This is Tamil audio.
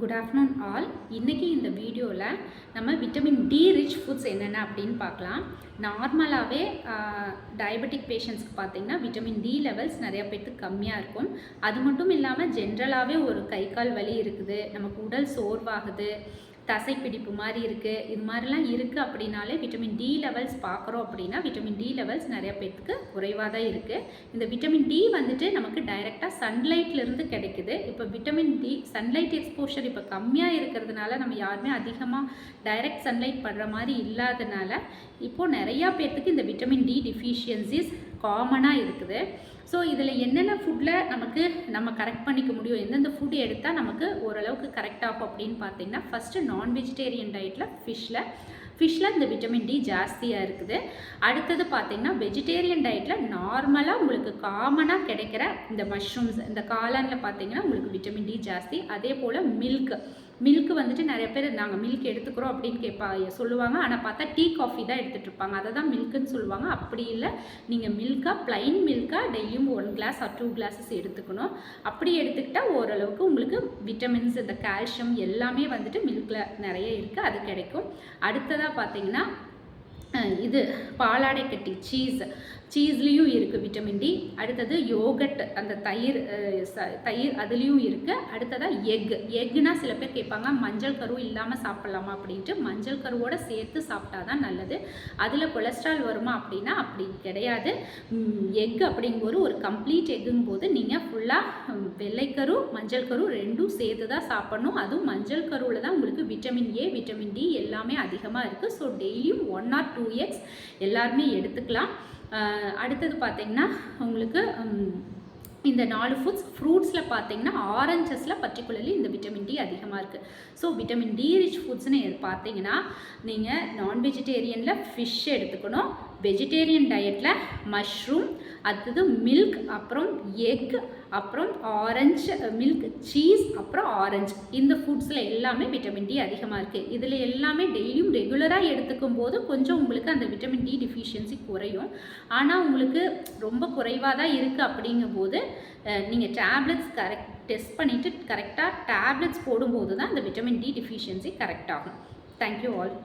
Good afternoon all. இன்றைக்கி இந்த வீடியோவில் நம்ம விட்டமின் டி ரிச் ஃபுட்ஸ் என்னென்ன அப்படின்னு பார்க்கலாம். நார்மலாகவே டயபெட்டிக் பேஷண்ட்ஸ்க்கு பார்த்திங்கன்னா விட்டமின் டி லெவல்ஸ் நிறையா பேர்த்துக்கு கம்மியாக இருக்கும். அது மட்டும் இல்லாமல் ஜென்ரலாகவே ஒரு கை கால் வலி இருக்குது, நமக்கு உடல் சோர்வாகுது, தசைப்பிடிப்பு மாதிரி இருக்குது, இது மாதிரிலாம் இருக்குது அப்படின்னாலே விட்டமின் டி லெவல்ஸ் பார்க்குறோம் அப்படின்னா விட்டமின் டி லெவல்ஸ் நிறையா பேர்த்துக்கு குறைவாக தான் இருக்குது. இந்த விட்டமின் டி வந்துட்டு நமக்கு டைரெக்டாக சன்லைட்லேருந்து கிடைக்குது. இப்போ விட்டமின் டி சன்லைட் எக்ஸ்போஷர் இப்போ கம்மியாக இருக்கிறதுனால நம்ம யாருமே அதிகமாக டைரக்ட் சன்லைட் படுற மாதிரி இல்லாதனால இப்போது நிறையா பேர்த்துக்கு இந்த விட்டமின் டி டிஃபிஷியன்சிஸ் காமனாக இருக்குது. ஸோ இதில் என்னென்ன ஃபுட்டில் நம்ம கரெக்ட் பண்ணிக்க முடியும், எந்தெந்த ஃபுட் எடுத்தால் நமக்கு ஓரளவுக்கு கரெக்ட் ஆகும் அப்படின்னு பார்த்தீங்கன்னா, ஃபஸ்ட்டு நான் வெஜிடேரியன் டயட்டில் ஃபிஷ்ஷில் இந்த விட்டமின் டி ஜாஸ்தியாக இருக்குது. அடுத்தது பார்த்திங்கன்னா வெஜிடேரியன் டயட்டில் நார்மலாக உங்களுக்கு காமனாக கிடைக்கிற இந்த மஷ்ரூம்ஸ், இந்த காளானில் பார்த்திங்கன்னா உங்களுக்கு விட்டமின் டி ஜாஸ்தி. அதே போல் மில்க் வந்துட்டு நிறைய பேர் நாங்கள் மில்க் எடுத்துக்கிறோம் அப்படின்னு சொல்லுவாங்க. ஆனால் பார்த்தா டீ காஃபி தான் எடுத்துகிட்டு இருப்பாங்க, அதை தான் மில்க்குன்னு சொல்லுவாங்க. அப்படி இல்லை, நீங்கள் ப்ளைன் மில்காக டெய்லியும் 1 கிளாஸ் ஆர் 2 கிளாஸஸ் எடுத்துக்கணும். அப்படி எடுத்துக்கிட்டால் ஓரளவுக்கு உங்களுக்கு விட்டமின்ஸ், இந்த கால்சியம் எல்லாமே வந்துட்டு மில்கில் நிறைய இருக்குது, அது கிடைக்கும். அடுத்ததாக பார்த்தீங்கன்னா இது பாலாடை கட்டி சீஸ்லேயும் இருக்குது விட்டமின் டி. அடுத்தது யோகட், அந்த தயிர் அதுலேயும் இருக்குது. அடுத்ததாக எக்குனா சில பேர் கேட்பாங்க மஞ்சள் கரு இல்லாமல் சாப்பிட்லாமா அப்படின்ட்டு. மஞ்சள் கருவோடு சேர்த்து சாப்பிட்டா தான் நல்லது. அதில் கொலஸ்ட்ரால் வருமா அப்படின்னா அப்படி கிடையாது. எக் அப்படிங்கும்போது ஒரு கம்ப்ளீட் எக்குங்கும் போது நீங்கள் ஃபுல்லாக வெள்ளைக்கரு மஞ்சள் கரு ரெண்டும் சேர்த்து தான் சாப்பிட்ணும். அதுவும் மஞ்சள் கருவில் தான் உங்களுக்கு விட்டமின் ஏ விட்டமின் டி எல்லாமே அதிகமாக இருக்குது. ஸோ டெய்லியும் 1 or 2 eggs எல்லாருமே எடுத்துக்கலாம். அடுத்தது பார்த்திங்கன்னா உங்களுக்கு இந்த 4 ஃப்ரூட்ஸில் பார்த்தீங்கன்னா ஆரஞ்சஸில் பர்டிகுலர்லி இந்த விட்டமின் டி அதிகமாக இருக்குது. ஸோ விட்டமின் டி ரிச் ஃபுட்ஸ்னு பார்த்தீங்கன்னா நீங்கள் நான் வெஜிடேரியனில் ஃபிஷ் எடுத்துக்கணும், வெஜிடேரியன் டயட்டில் மஷ்ரூம், அடுத்தது மில்க், அப்புறம் எக், அப்புறம் மில்க், சீஸ், அப்புறம் ஆரஞ்சு. இந்த ஃபுட்ஸில் எல்லாமே விட்டமின் டி அதிகமாக இருக்குது. இதில் எல்லாமே டெய்லியும் ரெகுலராக எடுத்துக்கும் போது கொஞ்சம் உங்களுக்கு அந்த விட்டமின் டி டிஃபிஷியன்சி குறையும். ஆனால் உங்களுக்கு ரொம்ப குறைவாக தான் இருக்குது அப்படிங்கும்போது நீங்கள் டேப்லெட்ஸ் டெஸ்ட் பண்ணிவிட்டு கரெக்டாக டேப்லெட்ஸ் போடும்போது தான் அந்த விட்டமின் டி டிஃபிஷியன்சி கரெக்டாகும். Thank you all.